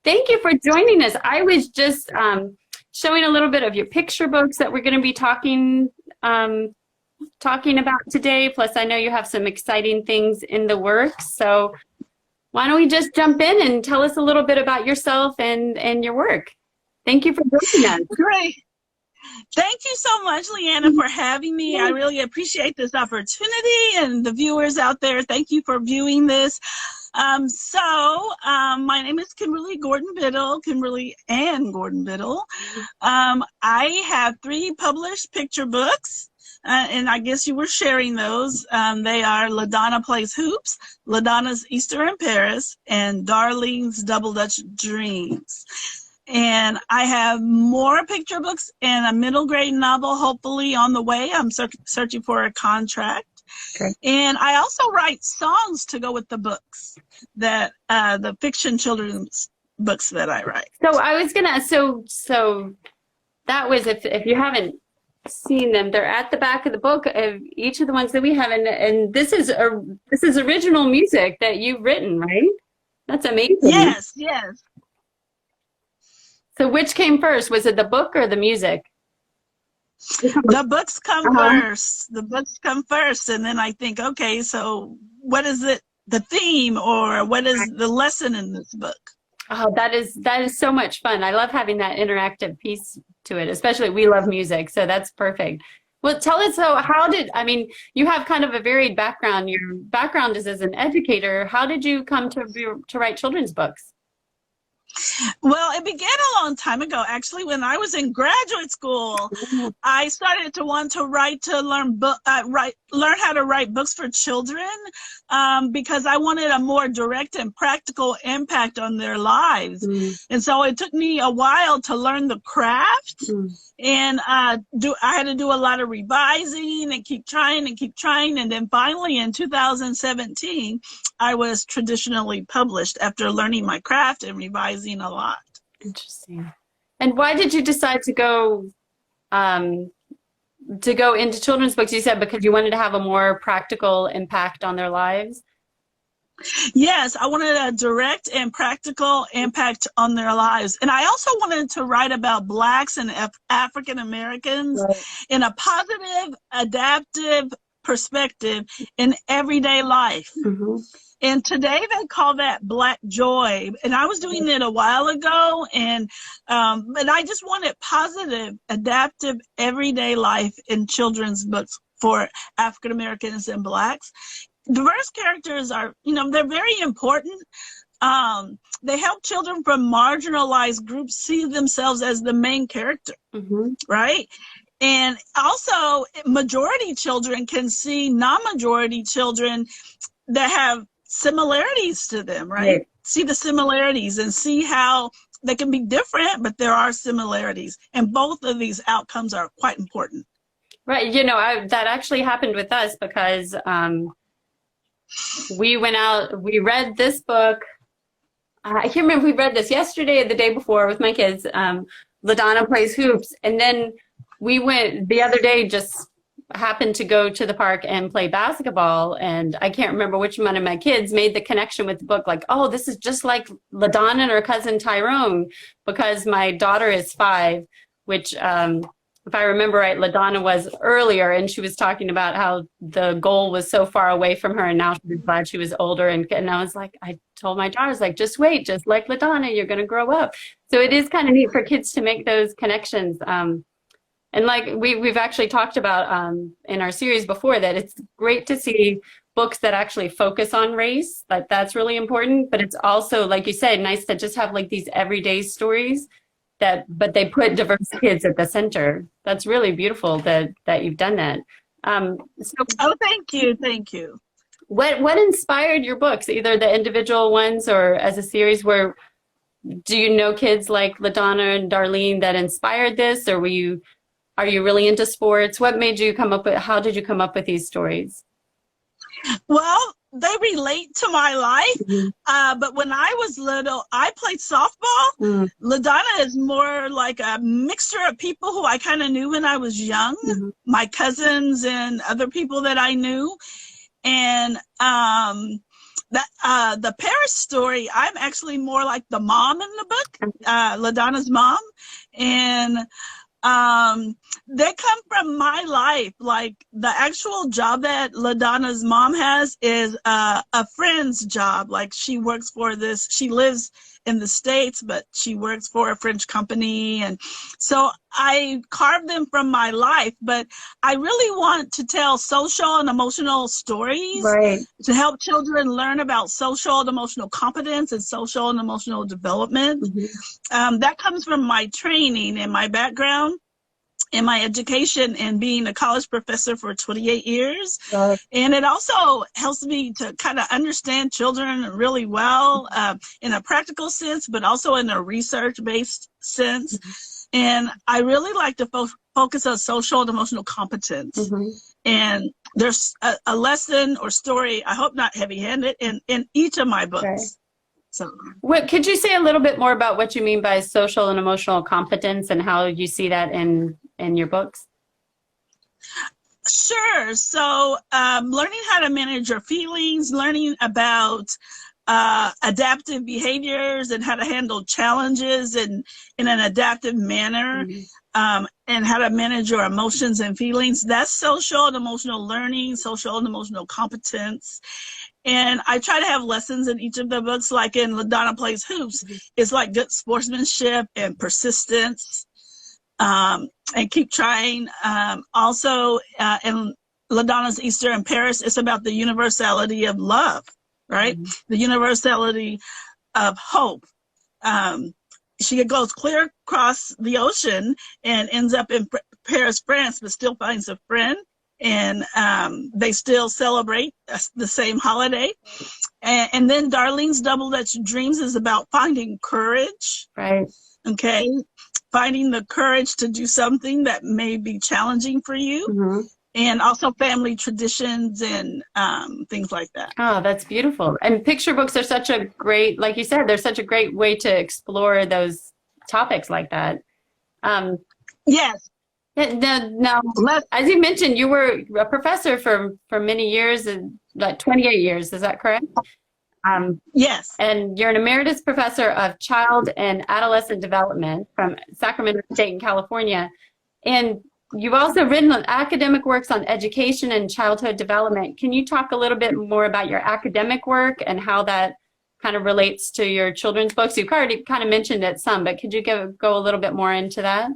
Thank you for joining us. I was just showing a little bit of your picture books that we're going to be talking about today. Plus, I know you have some exciting things in the works. So why don't we just jump in and tell us a little bit about yourself and your work? Thank you for joining us. Great. Thank you so much, Leanna, for having me. I really appreciate this opportunity, and the viewers out there, thank you for viewing this. My name is Kimberly Gordon Biddle, Kimberly Ann Gordon Biddle. I have 3 published picture books, and I guess you were sharing those. They are LaDonna Plays Hoops, LaDonna's Easter in Paris, and Darlene's Double Dutch Dreams. And I have more picture books and a middle grade novel hopefully on the way. I'm searching for a contract. Okay. And I also write songs to go with the books, that the fiction children's books that I write. So I was gonna, so that was, if you haven't seen them, they're at the back of the book of each of the ones that we have, and this is original music that you've written, right? That's amazing. Yes. So which came first? Was it the book or the music? The books come first. The books come first, and then I think, okay, so what is it, the theme, or what is the lesson in this book? Oh, that is so much fun. I love having that interactive piece to it, especially we love music, so that's perfect. Well, tell us, you have kind of a varied background. Your background is as an educator. How did you come to write children's books? Well, it began a long time ago. Actually, when I was in graduate school, I started to want to learn how to write books for children, because I wanted a more direct and practical impact on their lives. And so it took me a while to learn the craft, and I had to do a lot of revising and keep trying. And then finally in 2017, I was traditionally published after learning my craft and revising a lot. Interesting. And why did you decide to go into children's books? You said because you wanted to have a more practical impact on their lives? Yes, I wanted a direct and practical impact on their lives. And I also wanted to write about Blacks and African Americans in a positive, adaptive perspective in everyday life. And today they call that Black joy. And I was doing it a while ago, and I just wanted positive, adaptive, everyday life in children's books for African Americans and Blacks. Diverse characters are, they're very important. They help children from marginalized groups see themselves as the main character, right? And also, majority children can see non-majority children that have similarities to them, right? See the similarities and see how they can be different, but there are similarities. And both of these outcomes are quite important. Right. That actually happened with us because we went out, we read this book. I can't remember if we read this yesterday or the day before with my kids, LaDonna Plays Hoops. And then we went the other day, just happened to go to the park and play basketball, and I can't remember which one of my kids made the connection with the book, like, oh, this is just like LaDonna and her cousin Tyrone, because my daughter is 5, which if I remember right, LaDonna was earlier, and she was talking about how the goal was so far away from her, and now she was glad she was older. And I was like, I told my daughters, like, just wait, just like LaDonna, you're going to grow up. So it is kind of neat for kids to make those connections. And like we've actually talked about in our series before, that it's great to see books that actually focus on race. Like, that's really important. But it's also, like you said, nice to just have like these everyday stories but they put diverse kids at the center. That's really beautiful that you've done that. Oh, thank you. What inspired your books, either the individual ones or as a series? Do you know kids like LaDonna and Darlene that inspired this, or are you really into sports? What made you how did you come up with these stories? Well, they relate to my life, but when I was little, I played softball. LaDonna is more like a mixture of people who I kind of knew when I was young, my cousins and other people that I knew. And that the Paris story, I'm actually more like the mom in the book, LaDonna's mom, and they come from my life. Like the actual job that LaDonna's mom has is a friend's job. Like she works for this, she lives in the States, but she works for a French company. And so I carved them from my life, but I really want to tell social and emotional stories to help children learn about social and emotional competence and social and emotional development. That comes from my training and my background and my education and being a college professor for 28 years. And it also helps me to kind of understand children really well in a practical sense, but also in a research-based sense. And I really like to focus on social and emotional competence. And there's a lesson or story, I hope not heavy-handed, in each of my books. So, could you say a little bit more about what you mean by social and emotional competence and how you see that in your books? Sure. So learning how to manage your feelings, learning about adaptive behaviors and how to handle challenges in an adaptive manner, and how to manage your emotions and feelings. That's social and emotional learning, social and emotional competence. And I try to have lessons in each of the books, like in LaDonna Plays Hoops. It's like good sportsmanship and persistence, and keep trying. Also, in LaDonna's Easter in Paris, it's about the universality of love, right? The universality of hope. She goes clear across the ocean and ends up in Paris, France, but still finds a friend. And they still celebrate the same holiday. And then Darlene's Double Dutch Dreams is about finding courage. Okay. Finding the courage to do something that may be challenging for you. And also family traditions and things like that. Oh, that's beautiful. And picture books are such a great, like you said, they're such a great way to explore those topics like that. Yes. Now, as you mentioned, you were a professor for many years, like 28 years. Is that correct? Yes. And you're an emeritus professor of child and adolescent development from Sacramento State in California. And you've also written academic works on education and childhood development. Can you talk a little bit more about your academic work and how that kind of relates to your children's books? You've already kind of mentioned it some, but could you go a little bit more into that?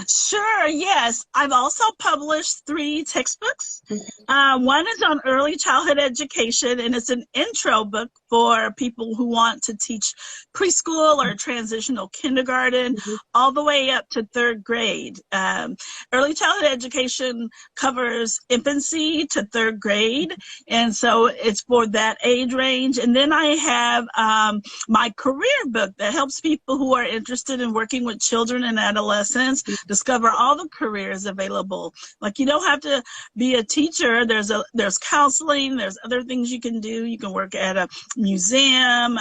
Sure, yes. I've also published 3 textbooks. One is on early childhood education, and it's an intro book for people who want to teach preschool or transitional kindergarten all the way up to 3rd grade. Early childhood education covers infancy to 3rd grade, and so it's for that age range. And then I have my career book that helps people who are interested in working with children and adolescents discover all the careers available. Like, you don't have to be a teacher. There's counseling. There's other things you can do. You can work at a museum.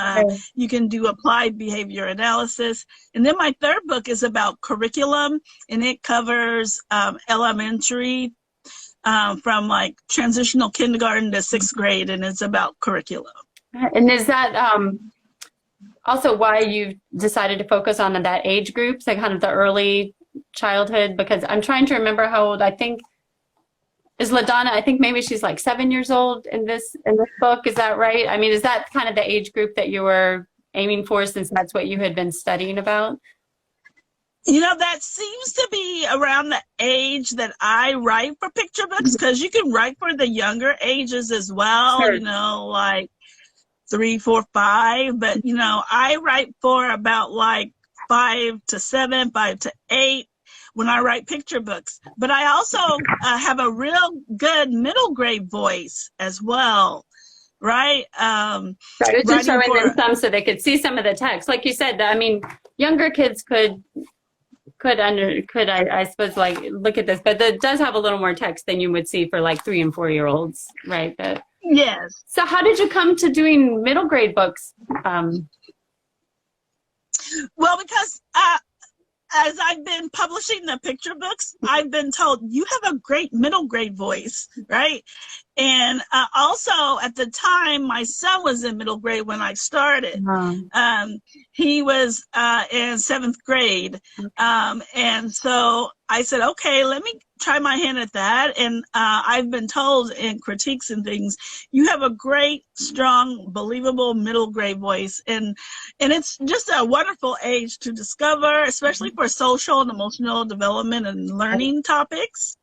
You can do applied behavior analysis. And then my 3rd book is about curriculum, and it covers elementary from like transitional kindergarten to 6th grade, and it's about curriculum. And is that also why you decided to focus on that age group, so kind of the early childhood? Because I'm trying to remember how old, I think, is LaDonna, I think maybe she's like 7 years old in this book. Is that right? I mean, is that kind of the age group that you were aiming for, since that's what you had been studying about? You know, that seems to be around the age that I write for picture books, because you can write for the younger ages as well, Sure. You know, like 3, 4, 5. But, you know, I write for about like 5 to 7, 5 to 8 when I write picture books. But I also have a real good middle grade voice as well, right? Right, just showing them some so they could see some of the text. Like you said, I mean, younger kids could I suppose, like, look at this, but it does have a little more text than you would see for like 3 and 4 year olds, right? Yes. So how did you come to doing middle grade books? Well, because as I've been publishing the picture books, I've been told you have a great middle grade voice, right? And also at the time, my son was in middle grade when I started. He was in 7th grade. And so I said, okay, let me try my hand at that. And I've been told in critiques and things, you have a great, strong, believable middle grade voice. And it's just a wonderful age to discover, especially for social and emotional development and learning topics.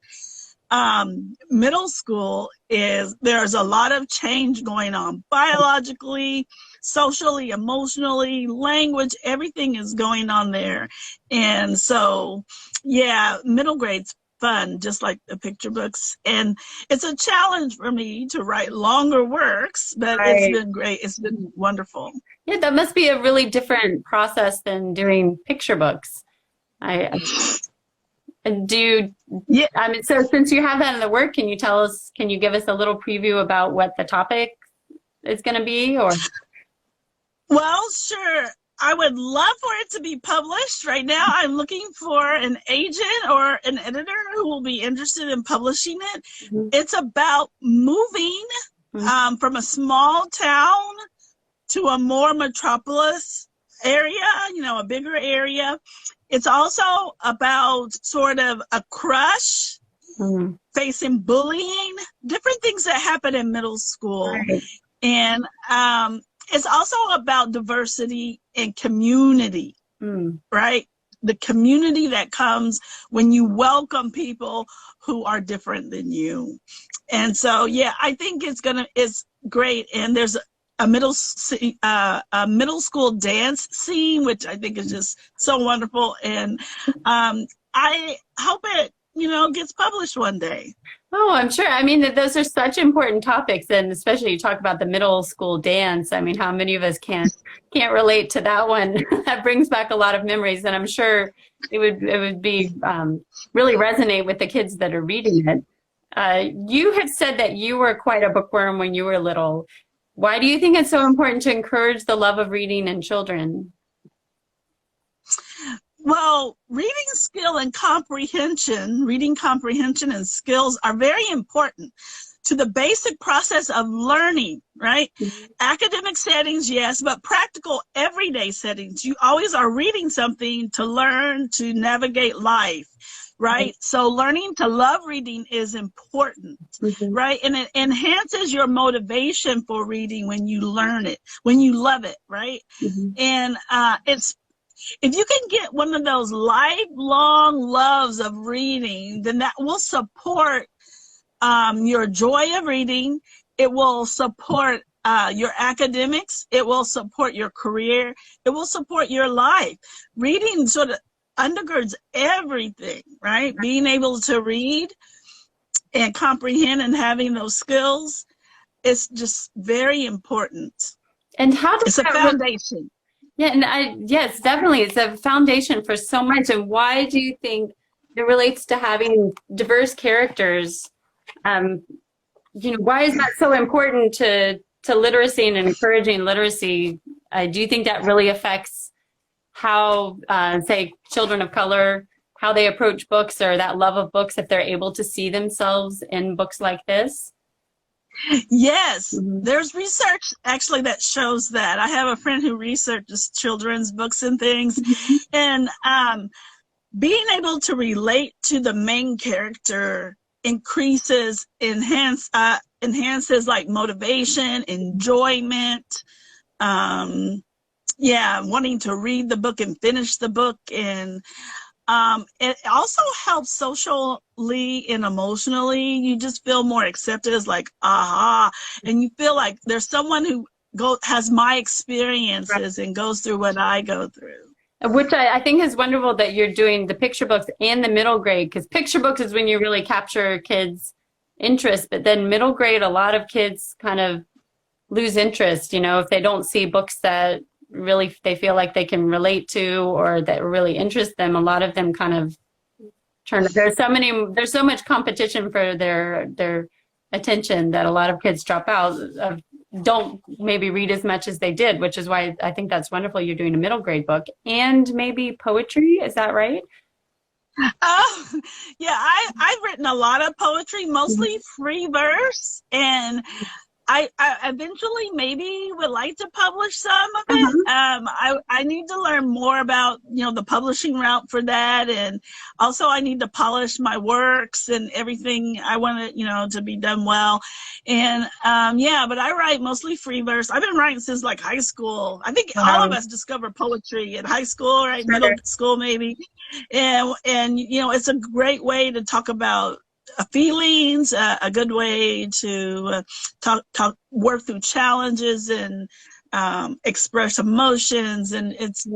Middle school there's a lot of change going on biologically, socially, emotionally, language, everything is going on there. And so, yeah, middle grade's fun, just like the picture books. And it's a challenge for me to write longer works, but It's been great. It's been wonderful. Yeah, that must be a really different process than doing picture books. And so since you have that in the work, can you give us a little preview about what the topic is going to be? Or? Well, sure. I would love for it to be published. Right now, I'm looking for an agent or an editor who will be interested in publishing it. Mm-hmm. It's about moving from a small town to a more metropolis area, a bigger area. It's also about sort of a crush, facing bullying, different things that happen in middle school. Right. And it's also about diversity and community, right? The community that comes when you welcome people who are different than you. And so, yeah, I think it's great. And there's a middle school dance scene, which I think is just so wonderful. And I hope it, gets published one day. Oh, I'm sure. I mean, those are such important topics, and especially you talk about the middle school dance. I mean, how many of us can't relate to that one? That brings back a lot of memories, and I'm sure it would be really resonate with the kids that are reading it. You had said that you were quite a bookworm when you were little. Why do you think it's so important to encourage the love of reading in children? Well, reading comprehension and skills are very important to the basic process of learning, right? Mm-hmm. Academic settings, yes, but practical everyday settings. You always are reading something to learn, to navigate life, right? Mm-hmm. So learning to love reading is important, right? And it enhances your motivation for reading when you learn it, when you love it, right? Mm-hmm. And if you can get one of those lifelong loves of reading, then that will support your joy of reading. It will support your academics. It will support your career. It will support your life. Reading sort of undergirds everything, right? Being able to read and comprehend and having those skills is just very important. And how does it's a foundation. Yeah, and yes, definitely. It's a foundation for so much. And why do you think it relates to having diverse characters? Why is that so important to literacy and encouraging literacy? Do you think that really affects how, say, children of color, how they approach books or that love of books if they're able to see themselves in books like this? Yes, there's research actually that shows that. I have a friend who researches children's books and things, and being able to relate to the main character enhances like motivation, enjoyment, wanting to read the book and finish the book. And it also helps socially and emotionally. You just feel more accepted as like, and you feel like there's someone who has my experiences and goes through what I go through. Which I think is wonderful that you're doing the picture books and the middle grade, because picture books is when you really capture kids' interest, but then middle grade, a lot of kids kind of lose interest, if they don't see books that really they feel like they can relate to or that really interest them. A lot of them kind of turn. There's so much competition for their attention that a lot of kids drop out of don't maybe read as much as they did, which is why I think that's wonderful. You're doing a middle grade book and maybe poetry. Is that right? Oh, yeah, I've written a lot of poetry, mostly free verse, and I eventually maybe would like to publish some of it. I need to learn more about, the publishing route for that. And also I need to polish my works and everything. I want it, to be done well. And, yeah, but I write mostly free verse. I've been writing since like high school. I think all of us discovered poetry in high school, right? Middle school, maybe. And, it's a great way to talk about feelings, a good way to work through challenges and express emotions. And it's,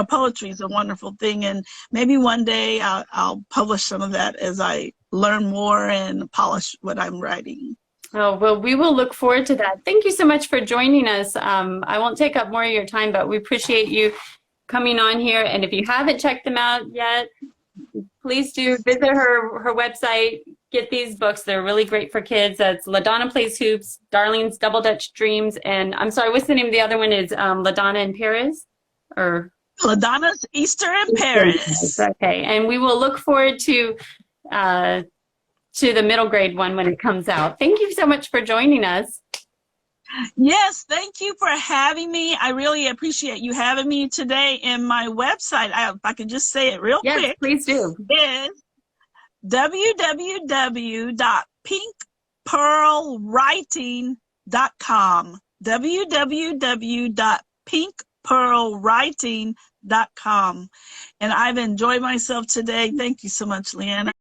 poetry is a wonderful thing. And maybe one day I'll publish some of that as I learn more and polish what I'm writing. Oh, well, we will look forward to that. Thank you so much for joining us. I won't take up more of your time, but we appreciate you coming on here. And if you haven't checked them out yet, please do visit her website, get these books. They're really great for kids. That's LaDonna Plays Hoops, Darlene's Double Dutch Dreams, and I'm sorry, what's the name of the other one? Is LaDonna in Paris? Or LaDonna's Easter in Paris. Okay, and we will look forward to the middle grade one when it comes out. Thank you so much for joining us. Yes, thank you for having me. I really appreciate you having me today. And my website, if I could just say it real quick. Yes, please do. Is www.pinkpearlwriting.com. www.pinkpearlwriting.com. And I've enjoyed myself today. Thank you so much, Leanna.